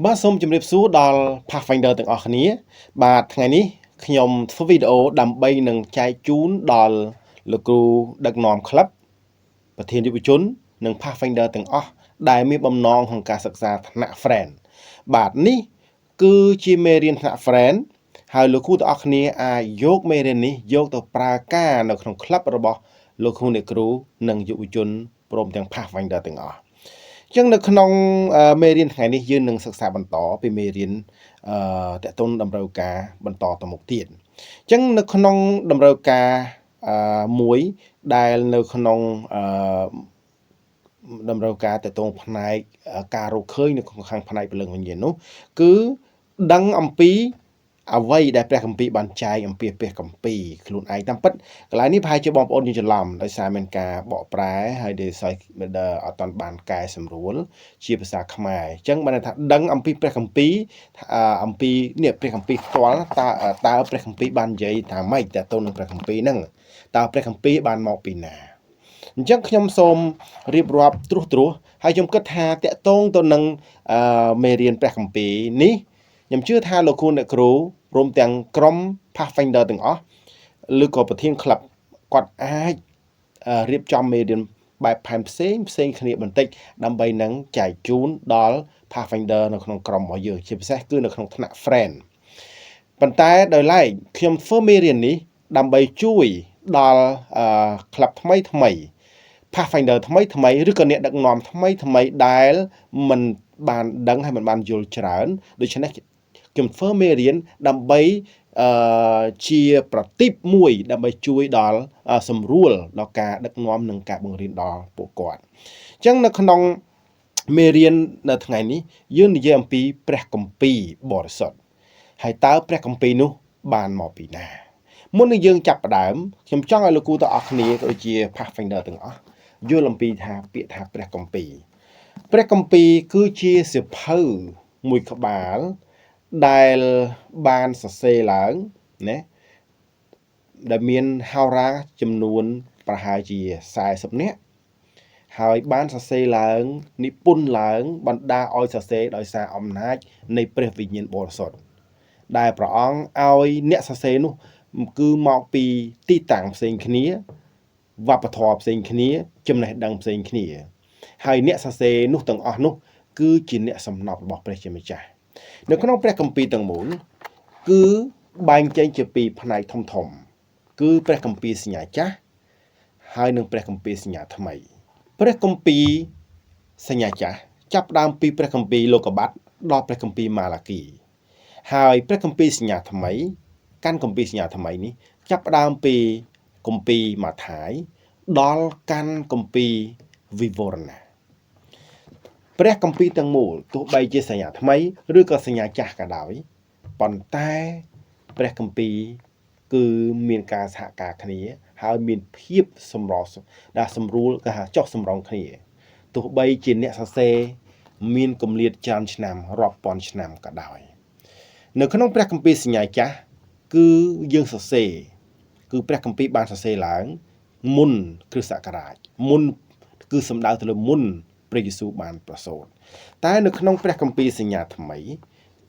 បាទសូមជម្រាបសួរដល់ Pathfinder ទាំងអស់គ្នាបាទថ្ងៃនេះខ្ញុំធ្វើវីដេអូដើម្បីនឹងចែកជូនដល់លោកគ្រូដឹកនាំក្លឹបប្រធានយុវជននិង Pathfinder ទាំងអស់ដែលមានបំណងក្នុងការសិក្សាថ្នាក់ Friend បាទនេះគឺជាមេរៀនថ្នាក់ Friend ហើយលោកគ្រូទាំងអស់គ្នាអាចយកមេរៀននេះយកទៅប្រើការនៅក្នុងក្លឹបរបស់លោកគ្រូអ្នកគ្រូនិងយុវជនព្រមទាំង Pathfinder ទាំងអស់ចឹងនៅក្នុងមេរៀនថ្ងៃនេះយើងនឹងសិក្សាបន្តពីមេរៀនតកតងតម្រូវការបន្តទៅមុខទៀតចឹងនៅក្នុងតម្រូវការមួយដែលនៅក្នុងតម្រូវការតកតងផ្នែកការរកឃើញនៅក្នុងខាងផ្នែកព្រលឹងវិញ្ញាណនោះគឺដឹងអំពីអ្វីដែលព្រះគម្ពីរបានចែកអំពីព្រះគម្ពីរខ្លួនឯងតាមពិតកន្លែងនេះប្រហែលជាបងប្អូនយើងច្រឡំដោយសារមានការបកប្រែហើយដែលសើអត់ទាន់បានកែសម្រួលជាភាសាខ្មែរអញ្ចឹងបានថាដឹងអំពីព្រះគម្ពីរអំពីនេះព្រះគម្ពីរផ្ទាល់តើព្រះគម្ពីរបាននិយាយថាម៉េចតើទៅនឹងព្រះគម្ពីរហ្នឹងតើព្រះគម្ពីរបានមកពីណាអញ្ចឹងខ្ញុំសូមរៀបរាប់ត្រួសហើយខ្ញុំគិតថាតកតងទៅនឹងមេរៀនព្រះគម្ពីរនេះខ្ញុំជឿថាលោកគ្រូអ្នកគ្រូរួមទាំងក្រុម Pathfinder ទាំងអស់ឬក៏ប្រធានក្លឹបគាត់អាចរៀបចំមេរៀនបែបផែនផ្សេងគ្នាបន្តិចដើម្បីនឹងចែកជូនដល់ Pathfinder នៅក្នុងក្រុមរបស់យើងជាពិសេសគឺនៅក្នុងថ្នាក់ Friend ប៉ុន្តែដោយឡែកខ្ញុំធ្វើមេរៀននេះដើម្បីជួយដល់ក្លឹបថ្មី Pathfinder ថ្មីឬក៏អ្នកដឹកនាំថ្មីដែលមិនបានដឹងហើយមិនបានយល់ច្រើនដូច្នេះខ្ញុំធ្វើមេរៀនដើម្បីជាប្រទីបមួយដើម្បីជួយដល់សម្រួលដល់ការដឹកនាំនិងការបង្រៀនដល់ពួកគាត់អញ្ចឹងនៅក្នុងមេរៀននៅថ្ងៃនេះយើងនិយាយអំពីព្រះគម្ពីរបរិសុទ្ធហើយតើព្រះគម្ពីរនោះបានមកពីណាមុននឹងយើងចាប់ផ្ដើមខ្ញុំចង់ឲ្យលោកគ្រូទាំងអស់គ្នាក៏ដូចជា Pathfinder ទាំងអស់យល់អំពីថាពាក្យថាព្រះគម្ពីរគឺជាសៀវភៅមួយក្បាលដែលបានសរសេរឡើងណាដែលមានហោរាចំនួនប្រហែលជា40នាក់ហើយបានសរសេរឡើងនិពន្ធឡើងបណ្ដាឲ្យសរសេរដោយសារអំណាចនៃព្រះវិញ្ញាណបរិសុទ្ធដែលព្រះអង្គឲ្យអ្នកសរសេរនោះគឺមកពីទីតាំងផ្សេងគ្នាវប្បធម៌ផ្សេងគ្នាចំណេះដឹងផ្សេងគ្នាហើយអ្នកសរសេរនោះទាំងអស់នោះគឺជាអ្នកសំណប់របស់ព្រះជាម្ចាស់នៅក្នុងព្រះគម្ពីរទាំងមូលគឺបែងចែកជាពីរផ្នែកធំគឺព្រះគម្ពីរសញ្ញាចាស់ហើយនិងព្រះគម្ពីរសញ្ញាថ្មីព្រះគម្ពីរសញ្ញាចាស់ចាប់ផ្ដើមពីព្រះគម្ពីរលោកុបាទដល់ព្រះគម្ពីរម៉ាឡាគីហើយព្រះគម្ពីរសញ្ញាថ្មីកាន់គម្ពីរសញ្ញាថ្មីនេះចាប់ផ្ដើមពីគម្ពីរម៉ាថាយដល់កាន់គម្ពីរវិវរណៈព្រះគម្ពីរទាំងមូលទោះបីជាសញ្ញាថ្មីឬក៏សញ្ញាចាស់ក៏ដោយប៉ុន្តែព្រះគម្ពីរគឺមានការសហការគ្នាហើយមានភាពសម្រួលគេហៅចុះសម្រុងគ្នាទោះបីជាអ្នកសរសេរមានគម្លាតច្រើនឆ្នាំរាប់ពាន់ឆ្នាំក៏ដោយនៅក្នុងព្រះគម្ពីរសញ្ញាចាស់គឺយើងសរសេរគឺព្រះគម្ពីរបានសរសេរឡើងមុនគ្រិស្តសករាជមុនគឺសំដៅទៅលើមុនព្រះយេស៊ូវបានប្រសូតតែនៅក្នុងព្រះគម្ពីរសញ្ញាថ្មី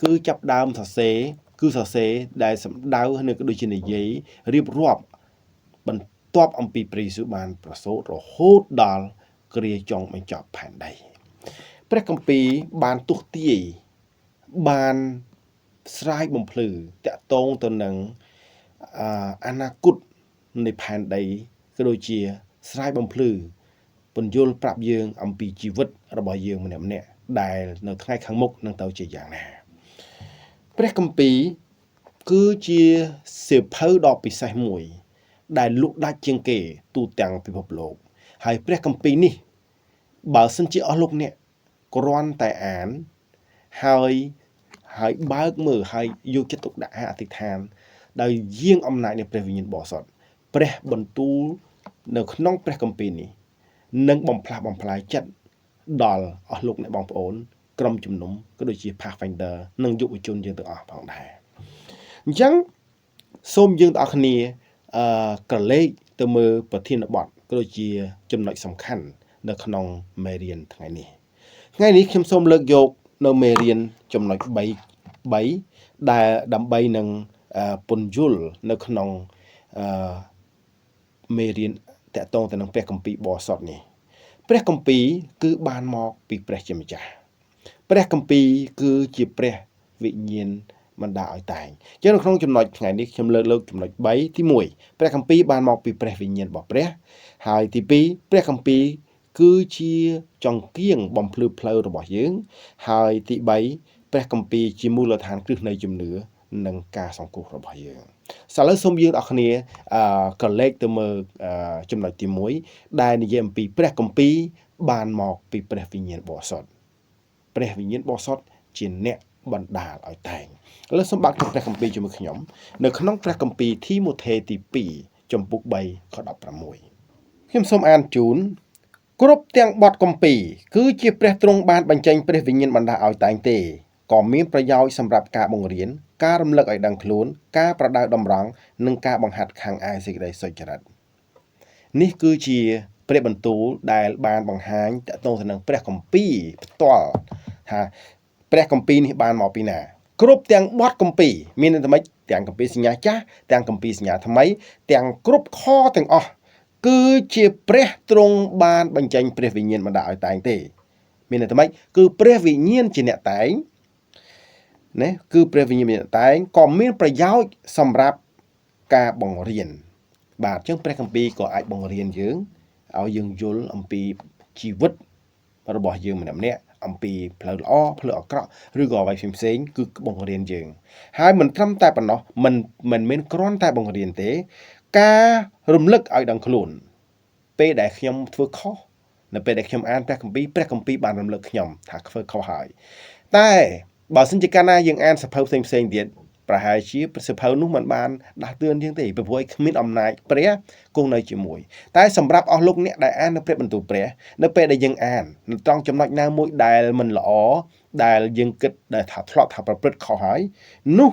គឺចាប់ដើមសរសេរដែលសំដៅនៅដូចជានិយាយរៀបរាប់បន្ទាប់អំពីព្រះយេស៊ូវបានប្រសូតរហូតដល់គ្រាចុងបញ្ចប់ផែនដីព្រះគម្ពីរបានទុះទាយបានស្រាយបំភ្លឺតាក់ទងទៅនឹងអនាគតនៃផែនដីក៏ដូចជាស្រាយបំភ្លឺពន្យល់ប្រាប់យើងអំពីជីវិតរបស់យើងម្នាក់ដែលនៅថ្ងៃខាងមុខនឹងទៅជាយ៉ាងណាព្រះគម្ពីរគឺជាសៀវភៅដ៏ពិសេសមួយដែលលក់ដាច់ជាងគេទូទាំងពិភពលោកហើយព្រះគម្ពីរនេះបើសិនជាអស់លោកអ្នកគ្រាន់តែអានហើយបើកមើលហើយយកចិត្តទុកដាក់អធិដ្ឋានដោយយាងអំណាចនៃព្រះវិញ្ញាណបរិសុទ្ធព្រះបន្ទូលនៅក្នុងព្រះគម្ពីរនេះនឹងបំផ្លាស់បំផ្លាយចិត្តដល់អស់លោកអ្នកបងប្អូនក្រុមជំនុំក៏ដូចជា Pathfinder និងយុវជនយើងទាំងអស់ផងដែរអញ្ចឹងសូមយើងទាំងអស់គ្នាក្រឡេកទៅមើលប្រធានបទក៏ដូចជាចំណុចសំខាន់នៅក្នុងមេរៀនថ្ងៃនេះខ្ញុំសូមលើកយក នៅមេរៀនចំណុច3ដែលដើម្បីនឹងពន្យល់នៅក្នុងមេរៀនតកតងទៅនឹងព្រះគម្ពីរបរិសុទ្ធនេះព្រះគម្ពីរគឺបានមកពីព្រះជាម្ចាស់ព្រះគម្ពីរគឺជាព្រះវិញ្ញាណបណ្ដាឲ្យតែងចឹងនៅក្នុងចំណុចថ្ងៃនេះខ្ញុំលើកចំណុច3ទី1ព្រះគម្ពីរបានមកពីព្រះវិញ្ញាណរបស់ព្រះហើយទី2ព្រះគម្ពីរគឺជាចង្គៀងបំភ្លឺផ្លូវរបស់យើងហើយទី3ព្រះគម្ពីរជាមូលដ្ឋានគ្រឹះនៃជំនឿនិងការសង្គ្រោះរបស់យើងឥឡូវសូមយើងអ្នកគ្នាក៏លេខទៅមើលចំណុចទី1ដែលនិយាយអំពីព្រះគម្ពីរបានមកពីព្រះវិញ្ញាណបរិសុទ្ធព្រះវិញ្ញាណបរិសុទ្ធជាអ្នកបណ្ដាលឲ្យតែងឥឡូវសូមបាក់ទៅព្រះគម្ពីរជាមួយខ្ញុំនៅក្នុងព្រះគម្ពីរធីម៉ូថេទី2ចំពុក3ខ16ខ្ញុំសូមអានជូនគ្រប់ទាំងបទគម្ពីរគឺជាព្រះទ្រង់បានបញ្ចេញព្រះវិញ្ញាណបណ្ដាលឲ្យតែងទេក៏មានប្រយោជន៍សម្រាប់ការបង្រៀនការរំលឹកឲ្យដឹងខ្លួនការប្រដៅតម្រង់និងការបង្ហាត់ខាងឯសេចក្តីសុចរិតនេះគឺជាព្រះបន្ទូលដែលបានបង្ហាញតទៅនឹងព្រះគម្ពីរផ្ទាល់ថាព្រះគម្ពីរនេះបានមកពីណាគ្រប់ទាំងបទគម្ពីរមានន័យថាម៉េចទាំងគម្ពីរសញ្ញាចាស់ទាំងគម្ពីរសញ្ញាថ្មីទាំងគ្រប់ខទាំងអស់គឺជាព្រះទ្រង់បានបញ្ចេញព្រះវិញ្ញាណបណ្ដាលឲ្យតែងទេមានន័យថាម៉េចគឺព្រះវិញ្ញាណជាអ្នកតែងណាគឺព្រះវិញ្ញាណតែងក៏មានប្រយោជន៍សម្រាប់ការបង្រៀនបាទអញ្ចឹងព្រះគម្ពីរក៏អាចបង្រៀនយើងឲ្យយើងយល់អំពីជីវិតរបស់យើងម្នាក់អំពីផ្លូវល្អផ្លូវអាក្រក់ឬក៏អ្វីផ្សេងៗគឺបង្រៀនយើងហើយមិនត្រឹមតែប៉ុណ្ណោះមិនមែនគ្រាន់តែបង្រៀនទេការរំលឹកឲ្យដឹងខ្លួនពេលដែលខ្ញុំធ្វើខុសនៅពេលដែលខ្ញុំអានព្រះគម្ពីរបានរំលឹកខ្ញុំថាធ្វើខុសហើយតែបើសិនជាកាលណាយើងអានសភៅផ្សេងទៀតប្រហែលជាសភៅនោះមិនបានដាស់តឿនយើងទេព្រោះឯគ្មានអំណាចព្រះគង់នៅជាមួយតែសម្រាប់អស់លោកអ្នកដែលអាននៅព្រះបន្ទូលព្រះនៅពេលដែលយើងអាននៅត្រង់ចំណុចណាមួយដែលមិនល្អដែលយើងគិតដែលថាធ្លាប់ថាប្រព្រឹត្តខុសហើយនោះ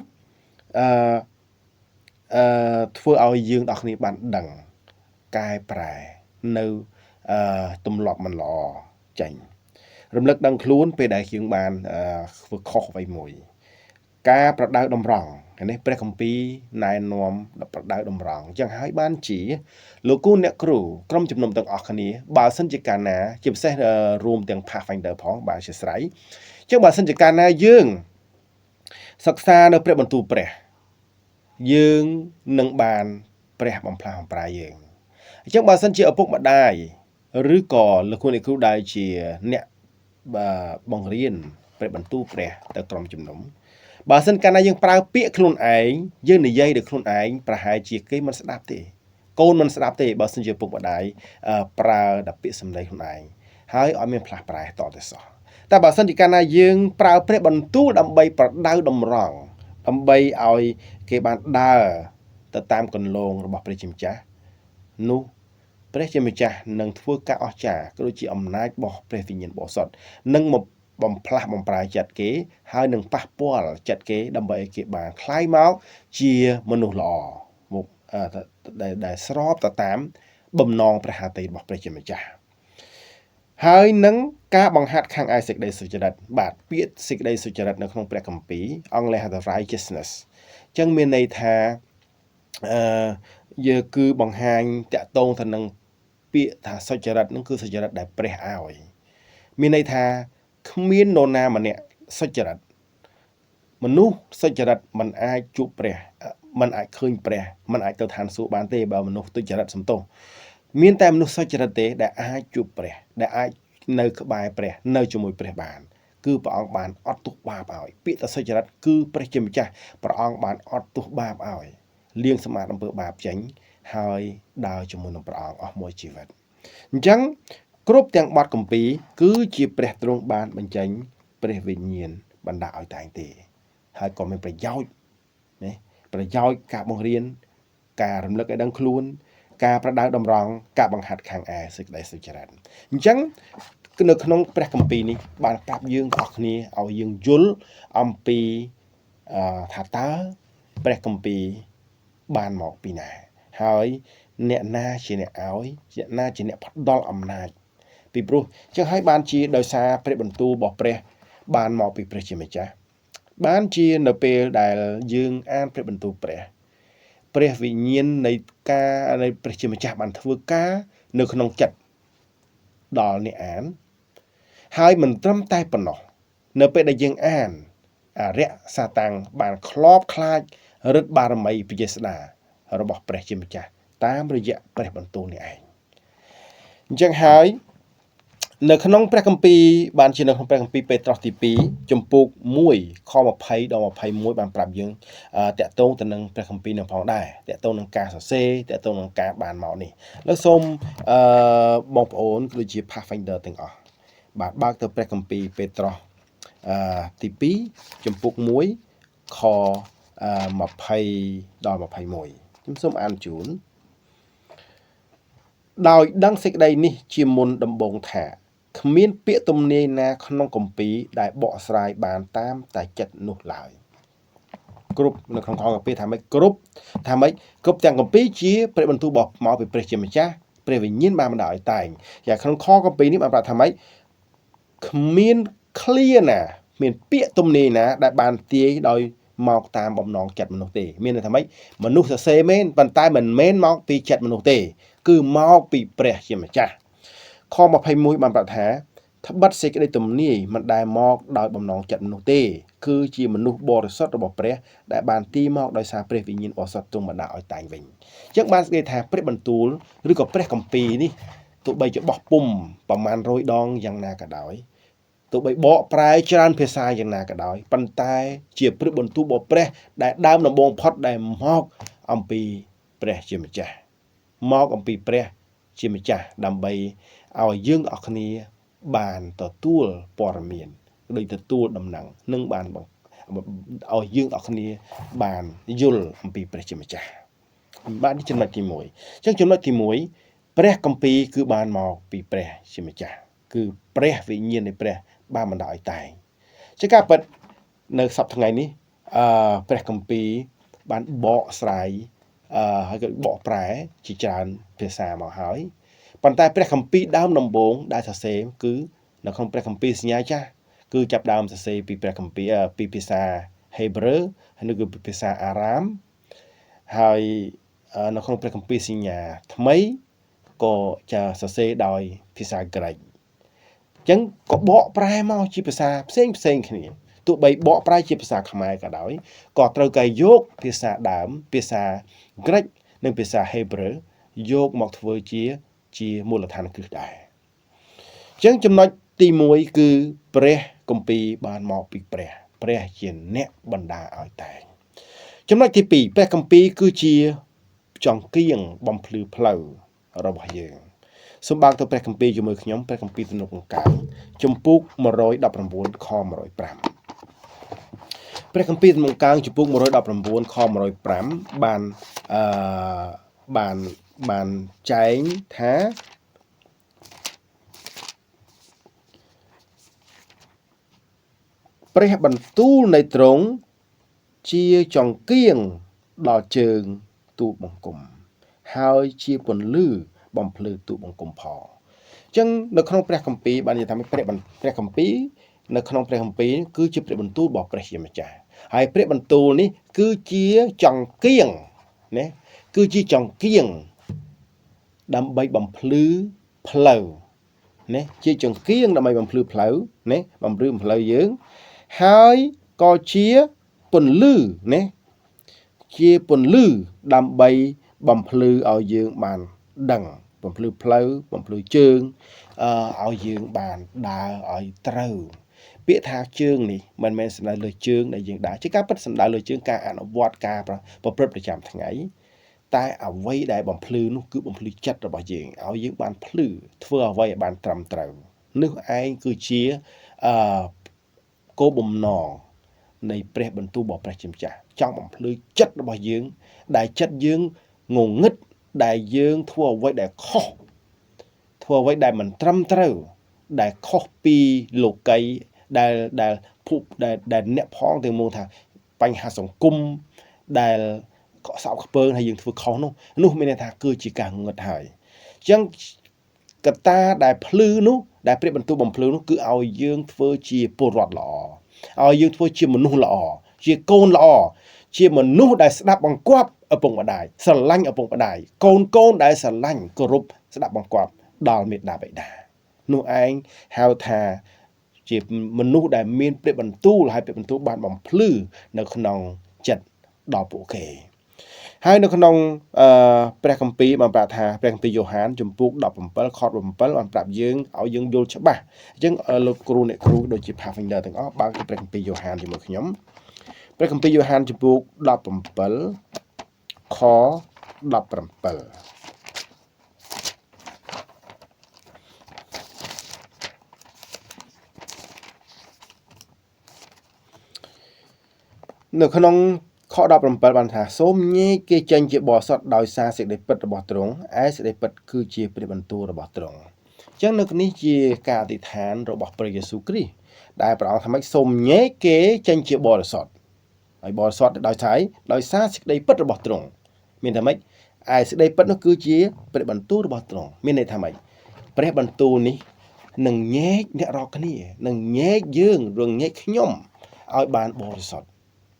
ធ្វើឲ្យយើងទាំងគ្នាបានដឹងកែប្រែនៅទម្លាប់មិនល្អចេញរំលឹកដឹងខ្លួនពេលដែលយើងបានធ្វើខុសអ្វីមួយការប្រដៅតម្រង់នេះព្រះគម្ពីរណែនាំប្រដៅតម្រង់អញ្ចឹងហើយបានជាលោកគ្រូអ្នកគ្រូក្រុមជំនុំទាំងអស់គ្នាបើសិនជាកាលណាជាពិសេសរួមទាំង Pathfinder ផងបាទអធិស្ឋានអញ្ចឹងបើសិនជាកាលណាយើងសិក្សានៅព្រះបន្ទូលព្រះយើងនឹងបានព្រះបំផ្លាស់បំប្រែយើងអញ្ចឹងបើសិនជាឪពុកម្ដាយឬក៏លោកគ្រូអ្នកគ្រូដែលជាអ្នកបង្រៀនព្រះបន្ទូលព្រះទៅក្រុមជំនុំបើសិនកាលណាយើងប្រើពាក្យខ្លួនឯងយើងនិយាយដោយខ្លួនឯងប្រហែលជាគេមិនស្ដាប់ទេកូនមិនស្ដាប់ទេបើសិនជាពុកម្ដាយប្រើតែពាក្យសម្ដីខ្លួនឯងហើយឲ្យមានផ្លាស់ប្រែតទៅសោះតែបើសិនជាកាលណាយើងប្រើព្រះបន្ទូលដើម្បីប្រដៅតម្រង់ដើម្បីឲ្យគេបានដើរទៅតាមគន្លងរបស់ព្រះជាម្ចាស់នោះព្រះជាម្ចាស់នឹងធ្វើការអស្ចារ្យក៏ដូចជាអំណាចរបស់ព្រះវិញ្ញាណបរិសុទ្ធនឹងបំផ្លាស់បំប្រែចិត្តគេហើយនឹងប៉ះពាល់ចិត្តគេដើម្បីឲ្យគេបានคล้ายមកជាមនុស្សល្អមកដែលស្របទៅតាមបំណងព្រះហត្ថីរបស់ព្រះជាម្ចាស់ហើយនឹងការបង្ហាត់ខាងឯសេចក្តីសុចរិតបាទពាក្យសេចក្តីសុចរិតនៅក្នុងព្រះគម្ពីរអង់គ្លេសហៅថា righteousness អញ្ចឹងមានន័យថាយើងគឺបង្ហាញតាក់ទងទៅនឹងពាក្យថាសុចរិតនឹងគឺសុចរិតដែលព្រះឲ្យមានន័យថាគ្មាននរណាម្នាក់សុចរិតមនុស្សសុចរិតមិនអាចជួបព្រះមិនអាចឃើញព្រះមិនអាចទៅឋានសួគ៌បានទេបើមនុស្សទុច្ចរិតសំទោសមានតែមនុស្សសុចរិតទេដែលអាចជួបព្រះដែលអាចនៅក្បែរព្រះនៅជាមួយព្រះបានគឺព្រះអង្គបានអត់ទោសបាបឲ្យពាក្យថាសុចរិតគឺព្រះជាម្ចាស់ព្រះអង្គបានអត់ទោសបាបឲ្យលាងសម្អាតអំពើបាបចេញហើយដើរជាមួយនឹងព្រះអង្គអស់មួយជីវិតអញ្ចឹងគ្រប់ទាំងបទគម្ពីរគឺជាព្រះទ្រង់បានបញ្ចេញព្រះវិញ្ញាណបណ្ដាលឲ្យតែងទេហើយក៏មានប្រយោជន៍ណាប្រយោជន៍ការបង្រៀនការរំលឹកឲ្យដឹងខ្លួនការប្រដៅតម្រង់ការបង្ហាត់ខាងឯសេចក្តីសុចរិតអញ្ចឹងនៅក្នុងព្រះគម្ពីរនេះបានប្រាប់យើងទាំងអស់គ្នាឲ្យយើងយល់អំពីថាតើព្រះគម្ពីរបានមកពីណាហើយអ្នកណាជាអ្នកឲ្យអ្នកណាជាអ្នកផ្ដល់អំណាចពីព្រោះចឹងហើយបានជាដោយសារព្រះបន្ទូលរបស់ព្រះ បានមកពីព្រះជាម្ចាស់បានជានៅពេលដែលយើងអានព្រះបន្ទូលព្រះវិញ្ញាណនៃការនៃព្រះជាម្ចាស់បានធ្វើការនៅក្នុងចិត្តដល់អ្នកអានហើយមិនត្រឹមតែប៉ុណ្ណោះនៅពេលដែលយើងអានអរិយសាតាំងបានខ្លោបខ្លាចឫទ្ធិបារមីពជាស្ដារបស់ព្រះជាម្ចាស់តាមរយៈព្រះបន្ទូលនេះឯងអញ្ចឹងហើយនៅក្នុងព្រះគម្ពីរបានជានៅក្នុងព្រះគម្ពីរពេត្រុសទី2ចំពោក1ខ20ដល់21បានប្រាប់យើងតាក់ទងទៅនឹងព្រះគម្ពីរនឹងផងដែរតាក់ទងនឹងការសរសេរតាក់ទងនឹងការបានមកនេះឥឡូវសូមបងប្អូនដូចជា Pathfinder ទាំងអស់បាទបើកទៅព្រះគម្ពីរពេត្រុសទី2ចំពោក1ខ20ដល់21ខ្ញុំសូមអានជូនដោយដឹងសេចក្តីនេះជាមុនដំបូងថាគ្មានពាក្យទំនាយណាក្នុងគម្ពីរដែលបកស្រាយបានតាមតែចិត្តនោះឡើយគ្រប់នៅក្នុងគម្ពីរថាម៉េចគ្រប់ទាំងគម្ពីរជាព្រះបន្ទូលរបស់មកពីព្រះជាម្ចាស់ព្រះវិញ្ញាណបានបណ្ដោយឲ្យតែងយ៉ាងក្នុងខគម្ពីរនេះបានប្រាប់ថាម៉េចគ្មានឃ្លាណាមានពាក្យទំនាយណាដែលបានទាយដោយមកតាមបំណងចិត្តមនុស្សទេមានន័យថាម៉េចមនុស្សសរសេរមែនប៉ុន្តែមិនមែនមកពីចិត្តមនុស្សទេគឺមកពីព្រះជាម្ចាស់ខ21បានប្រាប់ថាត្បិតសេចក្តីទំនាយមិនដែលមកដោយបំណងចិត្តមនុស្សទេគឺជាមនុស្សបរិសុទ្ធរបស់ព្រះដែលបានទីមកដោយសារព្រះវិញ្ញាណបរិសុទ្ធទ្រង់បណ្ដាឲ្យតែងវិញអញ្ចឹងបានស្គាល់ថាព្រះបន្ទូលឬក៏ព្រះគម្ពីរនេះទោះបីជាបោះពុំប្រមាណ100ដងយ៉ាងណាក៏ដោយទោះបីបកប្រែច្រើនភាសាយ៉ាងណាក៏ដោយប៉ុន្តែជាព្រះបន្ទូលរបស់ព្រះដែលដើមដំបូងផុតដែលមកអំពីព្រះជាម្ចាស់មកអំពីព្រះជាម្ចាស់ដើម្បីឲ្យយើងទាំងអស់គ្នាបានទទួលព័ត៌មានដូចទទួលដំណឹងនិងបានឲ្យយើងទាំងអស់គ្នាបានយល់អំពីព្រះជាម្ចាស់បាទនេះចំណុចទី1អញ្ចឹងចំណុចទី1ព្រះគម្ពីរគឺបានមកពីព្រះជាម្ចាស់គឺព្រះវិញ្ញាណនៃព្រះបានបណ្ដោយតែងជាការពិតនៅសប្តាហ៍ថ្ងៃនេះព្រះគម្ពីរបានបកស្រាយហើយក៏បកប្រែជាច្រើនភាសាមកហើយប៉ុន្តែព្រះគម្ពីរដើមដំបូងដែលសរសេរគឺនៅក្នុងព្រះគម្ពីរសញ្ញាចាស់គឺចាប់ដើមសរសេរពីព្រះគម្ពីរពីភាសាហេប្រឺហើយនៅគឺពីភាសាអារ៉ាមហើយនៅក្នុងព្រះគម្ពីរសញ្ញាថ្មីក៏ចាសរសេរដោយភាសាក្រិកអញ្ចឹងក៏បកប្រែមកជាភាសាផ្សេងគ្នាទោះបីបកប្រែជាភាសាខ្មែរក៏ដោយក៏ត្រូវតែយកភាសាដើមភាសាក្រិកនិងភាសាហេប្រឺយកមកធ្វើជាមូលដ្ឋានគ្រឹះដែរអញ្ចឹងចំណុចទី1គឺព្រះគម្ពីរបានមកពីព្រះជាអ្នកបណ្ដាឲ្យតែងចំណុចទី2ព្រះគម្ពីរគឺជាចង្គៀងបំភ្លឺផ្លូវរបស់យើងសូមបើកទៅព្រះគម្ពីរជាមួយខ្ញុំព្រះគម្ពីរទំនុកបង្កើងជំពូក119ខ105ព្រះគម្ពីរទំនុកបង្កើងជំពូក119ខ105បានចែងថាព្រះបន្ទូលនៃទ្រង់ជាចង្គៀងដល់ជើងទូលបង្គំហើយជាពន្លឺបំភ្លឺទូលបង្គំផងអញ្ចឹងនៅក្នុងព្រះគម្ពីរបាននិយាយថាព្រះគម្ពីរនៅក្នុងព្រះគម្ពីរគឺជាព្រះបន្ទូលរបស់ព្រះជាម្ចាស់ហើយព្រះបន្ទូលនេះគឺជាចង្គៀងណាគឺជាចង្គៀងដើម្បីបំភ្លឺផ្លូវណាជាចង្គៀងដើម្បីបំភ្លឺផ្លូវណាបំភ្លឺផ្លូវយើងហើយក៏ជាពន្លឺណាជាពន្លឺដើម្បីបំភ្លឺឲ្យយើងបានដឹងបំភ្លឺផ្លូវបំភ្លឺជើងឲ្យយើងបានដើរឲ្យត្រូវពាក្យថាជើងនេះមិនមែនសំដៅលើជើងដែលយើងដើរជាការពិតសំដៅលើជើងការអនុវត្តការប្រព្រឹត្តប្រចាំថ្ងៃតែអ្វីដែលបំភ្លឺនោះគឺបំភ្លឺចិត្តរបស់យើងឲ្យយើងបានភ្លឺធ្វើអ្វីឲ្យបានត្រឹមត្រូវនោះឯងគឺជាគោលបំណងនៃព្រះបន្ទូលរបស់ព្រះជាម្ចាស់ចង់បំភ្លឺចិត្តរបស់យើងដែលចិត្តយើងងងឹតដែលយើងធ្វើអ្វីដែលខុសធ្វើអ្វីដែលមិនត្រឹមត្រូវដែលខុសពីលោកីដែលភពដែលអ្នកផងទាំងមូលថាបញ្ហាសង្គមដែលកក់សោកខ្ពើមហើយយើងធ្វើខុសនោះមានន័យថាគឺជាការងឹតហើយអញ្ចឹង កត្តាដែលភ្លឺនោះដែលព្រះបន្ទូលបំភ្លឺនោះគឺឲ្យយើងធ្វើជាពលរដ្ឋល្អឲ្យយើងធ្វើជាមនុស្សល្អជាកូនល្អជាមនុស្សដែលស្ដាប់បង្គាប់ឪពុកម្ដាយស្រឡាញ់ឪពុកម្ដាយកូនដែលស្រឡាញ់គោរពស្ដាប់បង្គាប់ដល់មេដាបិតានោះឯងហៅថាជាមនុស្សដែលមានព្រះបន្ទូលហើយព្រះបន្ទូលបានបំភ្លឺនៅក្នុងចិត្តដល់ពួកគេហើយនៅក្នុងព្រះគម្ពីរបានប្រាប់ថាព្រះគម្ពីរយ៉ូហានជំពូក17ខ7បានប្រាប់យើងឲ្យយើងយល់ច្បាស់អញ្ចឹងលោកគ្រូអ្នកគ្រូដូចជា Pathfinder ទាំងអស់បើកព្រះគម្ពីរយ៉ូហានជាមួយខ្ញុំព្រះគម្ពីរយ៉ូហានជំពូក17ខ17នៅក្នុងខ17បានថាសូមញែកគេចេញជាបរិសុទ្ធដោយសារសេចក្តីពិតរបស់ទ្រង់ឯសេចក្តីពិតគឺជាព្រះបន្ទូលរបស់ទ្រង់អញ្ចឹងនៅនេះជាការអធិដ្ឋានរបស់ព្រះយេស៊ូវគ្រីស្ទដែលព្រះអង្គថាម៉េចសូមញែកគេចេញជាបរិសុទ្ធហើយបរិសុទ្ធដោយសារសេចក្តីពិតរបស់ទ្រង់មានថាម៉េចឯសេចក្តីពិតនោះគឺជាព្រះបន្ទូលរបស់ទ្រង់មានន័យថាម៉េចព្រះបន្ទូលនេះនឹងញែកអ្នករាល់គ្នានឹងញែកយើងឬញែកខ្ញុំឲ្យបានបរិសុទ្ធ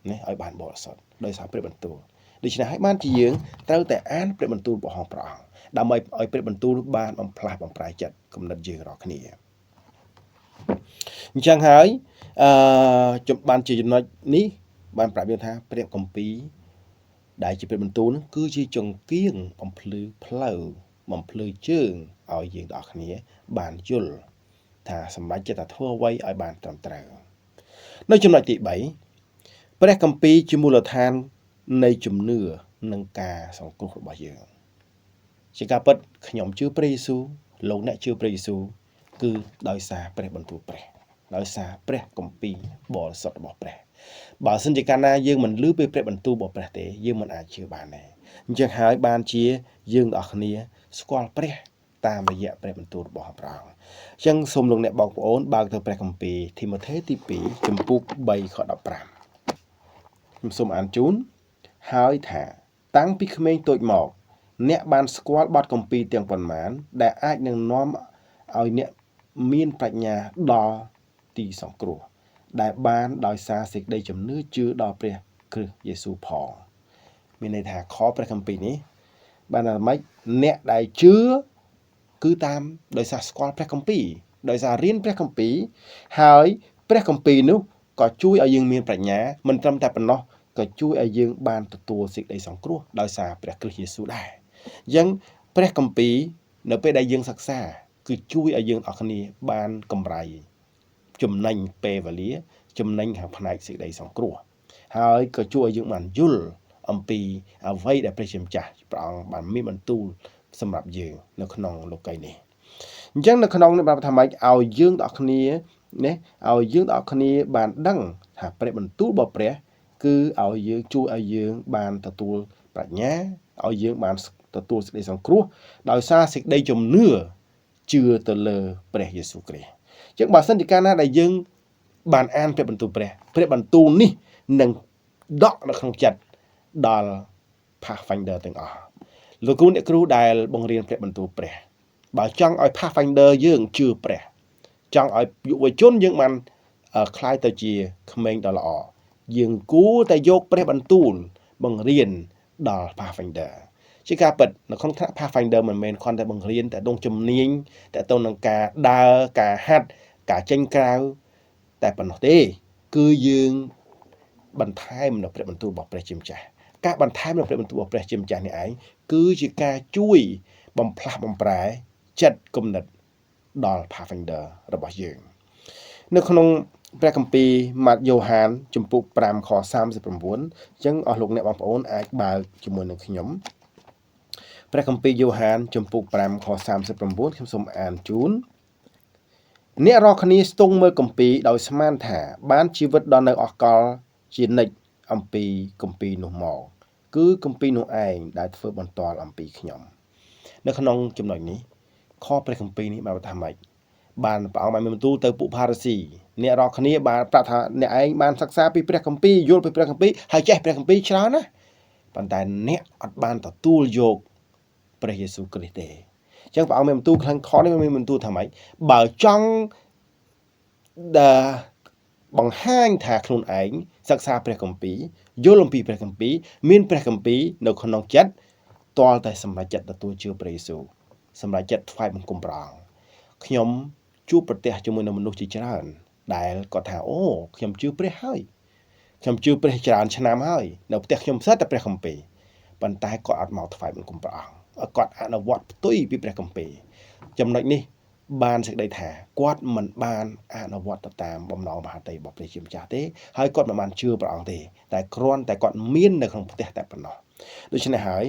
នេះឲ្យបានបរិសុទ្ធដោយសារព្រះបន្ទូលដូច្នេះហើយបានជាយើងត្រូវតែអានព្រះបន្ទូលរបស់ព្រះអង្គដើម្បីឲ្យព្រះបន្ទូលបានបំផ្លាស់បំប្រែចិត្តគំនិតយើងរាល់គ្នាអញ្ចឹងហើយបានជាចំណុចនេះបានប្រាប់យើងថាព្រះគម្ពីរដែលជាព្រះបន្ទូលនោះគឺជាចង្គៀងបំភ្លឺផ្លូវបំភ្លឺជើងឲ្យយើងទាំងអស់គ្នាបានយល់ថាសម្រាប់ចិត្តថាធ្វើអ្វីឲ្យបានត្រឹមត្រូវនៅចំណុចទី3ព្រះគម្ពីរជាមូលដ្ឋាននៃជំនឿនិងការសង្គ្រោះរបស់យើងជាការពិតខ្ញុំជឿព្រះយេស៊ូវលោកអ្នកជឿព្រះយេស៊ូវគឺដោយសារព្រះបន្ទូលព្រះដោយសារព្រះគម្ពីរបរិសុទ្ធរបស់ព្រះបើសិនជាកាលណាយើងមិនឮពីព្រះបន្ទូលរបស់ព្រះទេយើងមិនអាចជឿបានទេអញ្ចឹងហើយបានជាយើងទាំងអស់គ្នាស្គាល់ព្រះតាមរយៈព្រះបន្ទូលរបស់ព្រះអង្គអញ្ចឹងសូមលោកអ្នកបងប្អូនបើកទៅព្រះគម្ពីរធីម៉ូថេទី2ចំពុក3ខ15ខ្ញុំសូមអានជូនហើយថាតាំងពីក្មេងតូចមកអ្នកបានស្គាល់បទគម្ពីរទាំងប៉ុន្មានដែលអាចនឹងនាំឲ្យអ្នកមានប្រាជ្ញាដល់ទីសង្គ្រោះដែលបានដោយសារសេចក្តីជំនឿជឿដល់ព្រះគ្រីស្ទយេស៊ូវផងមានន័យថាខព្រះគម្ពីរនេះបានថាម៉េចអ្នកដែលជឿគឺតាមដោយសារស្គាល់ព្រះគម្ពីរដោយសាររៀនព្រះគម្ពីរហើយព្រះគម្ពីរនោះក៏ជួយឲ្យយើងមានប្រាជ្ញាមិនត្រឹមតែប៉ុណ្ណោះក៏ជួយឲ្យយើងបានទទួលសេចក្តីសង្គ្រោះដោយសារព្រះគ្រីស្ទយេស៊ូវដែរអញ្ចឹងព្រះគម្ពីរនៅពេលដែលយើងសិក្សាគឺជួយឲ្យយើងអស់គ្នាបានកម្រៃចំណេញពេលវេលាចំណេញខាងផ្នែកសេចក្តីសង្គ្រោះហើយក៏ជួយឲ្យយើងបានយល់អំពីអ្វីដែលព្រះជាម្ចាស់ព្រះអង្គបានមានបន្ទូលសម្រាប់យើងនៅក្នុងលោកីយ៍នេះអញ្ចឹងនៅក្នុងនេះបានថាម៉េចឲ្យយើងទាំងអស់គ្នាណាឲ្យយើងទាំងអស់គ្នាបានដឹងថាព្រះបន្ទូលរបស់ព្រះគឺឲ្យយើងជួយឲ្យយើងបានទទួលប្រាជ្ញាឲ្យយើងបានទទួលសេចក្តីសង្គ្រោះដោយសារសេចក្តីជំនឿជឿទៅលើព្រះយេស៊ូវគ្រីស្ទអញ្ចឹងបើសិនជាកាលណាដែលយើងបានអានព្រះបន្ទូលព្រះបន្ទូលនេះនឹងដកនៅក្នុងចិត្តដល់ Pathfinder ទាំងអស់លោកគ្រូអ្នកគ្រូដែលបង្រៀនព្រះបន្ទូលព្រះបើចង់ឲ្យ Pathfinder យើងជឿព្រះចង់ឲ្យយុវជនយើងបានคล้ายទៅជាក្មេងដ៏ល្អយើងគួរតែយកព្រះបន្ទូលបង្រៀនដល់ Pathfinder ជាការពិតនៅក្នុងថ្នាក់ Pathfinder មិនមែនគ្រាន់តែបង្រៀនតែដងជំនាញតែទៅនឹងការដើរការហាត់ការចេញក្រៅតែប៉ុណ្ណោះទេគឺយើងបន្ថែមនៅព្រះបន្ទូលរបស់ព្រះជាម្ចាស់ការបន្ថែមនៅព្រះបន្ទូលរបស់ព្រះជាម្ចាស់នេះឯងគឺជាការជួយបំផ្លាស់បំប្រែចិត្តគំនិតដល់ Pathfinder របស់យើងនៅក្នុងព្រះគម្ពីរម៉ាថាយយ៉ូហានជំពូក5ខ39អញ្ចឹងអស់លោកអ្នកបងប្អូនអាចបើកជាមួយនឹងខ្ញុំព្រះគម្ពីរយ៉ូហានជំពូក5ខ39ខ្ញុំសូមអានជូនអ្នករាល់គ្នាស្ទង់មើលគម្ពីរដោយស្មានថាបានជីវិតដល់នៅអស់កលជានិច្ចអំពីគម្ពីរនោះមកគឺគម្ពីរនោះឯងដែលធ្វើបន្ទាល់អំពីខ្ញុំនៅក្នុងចំណុចនេះខព្រះគម្ពីរនេះបានថាម៉េចបានព្រះអង្គបានមានបន្ទូលទៅពួកផារ៉ាស៊ីអ្នករាល់គ្នាបានប្រាប់ថាអ្នកឯងបានសិក្សាពីព្រះគម្ពីរយល់ពីព្រះគម្ពីរហើយចេះព្រះគម្ពីរច្រើនណាស់ប៉ុន្តែអ្នកអត់បានទទួលយកព្រះយេស៊ូវគ្រីស្ទទេ ចឹងព្រះអង្គមានបន្ទូលខាងខនេះមានបន្ទូលថាម៉េចបើចង់បង្ហាញថាខ្លួនឯងសិក្សាព្រះគម្ពីរយល់អំពីព្រះគម្ពីរមានព្រះគម្ពីរនៅក្នុងចិត្តទាល់តែសម្រេចចិត្តទទួលជឿព្រះយេស៊ូវសម្រេចចិត្តថ្វាយបង្គំព្រះអង្គខ្ញុំជួបប្រទះជាមួយនឹងមនុស្សជាច្រើនដែលគាត់ថាអូខ្ញុំជឿព្រះហើយខ្ញុំជឿព្រះច្រើនឆ្នាំហើយនៅផ្ទះខ្ញុំសិតតែព្រះគម្ពីរប៉ុន្តែគាត់អត់មកថ្វាយបង្គំព្រះអង្គគាត់អនុវត្តផ្ទុយពីព្រះគម្ពីរចំណុចនេះបានសេចក្តីថាគាត់មិនបានអនុវត្តទៅតាមបំណងមហត្ថីរបស់ព្រះជាម្ចាស់ទេហើយគាត់មិនបានជឿព្រះអង្គទេតែគ្រាន់តែគាត់មាននៅក្នុងផ្ទះតែប៉ុណ្ណោះដូច្នេះហើយ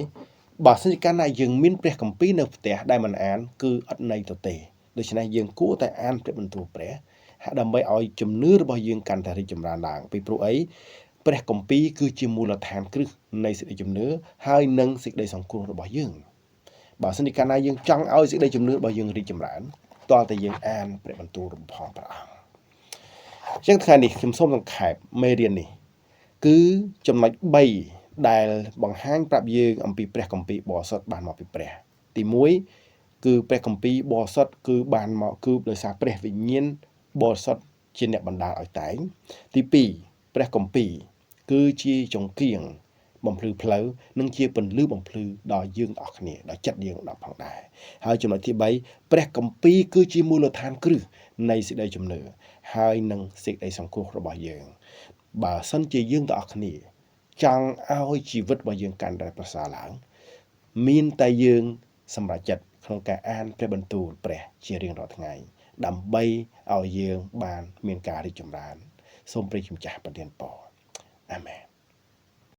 បើសិនជាកាលណាយើងមានព្រះគម្ពីរនៅផ្ទះដែលមិនអានគឺអត់ន័យទៅទេដូច្នេះយើងគួរតែអានព្រះបន្ទូលព្រះដើម្បីឲ្យជំនឿរបស់យើងកាន់តែរីកចម្រើនឡើងពីព្រោះអីព្រះគម្ពីរគឺជាមូលដ្ឋានគ្រឹះនៃសេចក្តីជំនឿហើយនិងសេចក្តីសង្គ្រោះរបស់យើងបើសិនជាកាលណាយើងចង់ឲ្យសេចក្តីជំនឿរបស់យើងរីកចម្រើនតើតែយើងអានព្រះបន្ទូលរបស់ព្រះអង្គអញ្ចឹងថ្ងៃនេះខ្ញុំសូមសង្ខេបមេរៀននេះគឺចំណុច3ដែលបង្ហាញប្រាប់យើងអំពីព្រះគម្ពីរបរិសុទ្ធបានមកពីព្រះទី1គឺព្រះគម្ពីរបរិសុទ្ធគឺបានមកគឺដោយសារព្រះវិញ្ញាណបរិសុទ្ធជាអ្នកបណ្ដាលឲ្យតែងទី2ព្រះគម្ពីរគឺជាចង្គៀងបំភ្លឺផ្លូវនិងជាពន្លឺបំភ្លឺដល់យើងអស់គ្នាដល់ចិត្តយើងដល់ផងដែរហើយចំណុចទី3ព្រះគម្ពីរគឺជាមូលដ្ឋានគ្រឹះនៃសេចក្តីជំនឿហើយនិងសេចក្តីសង្គ្រោះរបស់យើងបើសិនជាយើងទាំងអស់គ្នាចង់ឲ្យជីវិតរបស់យើងកាន់តែប្រសើរឡើងមានតែយើងសម្រេចចិត្តក្នុងការអានព្រះបន្ទូលព្រះជារៀងរាល់ថ្ងៃដើម្បីឲ្យយើងបានមានការរីកចម្រើនសូមព្រះជាម្ចាស់ប្រទានពរអាមែន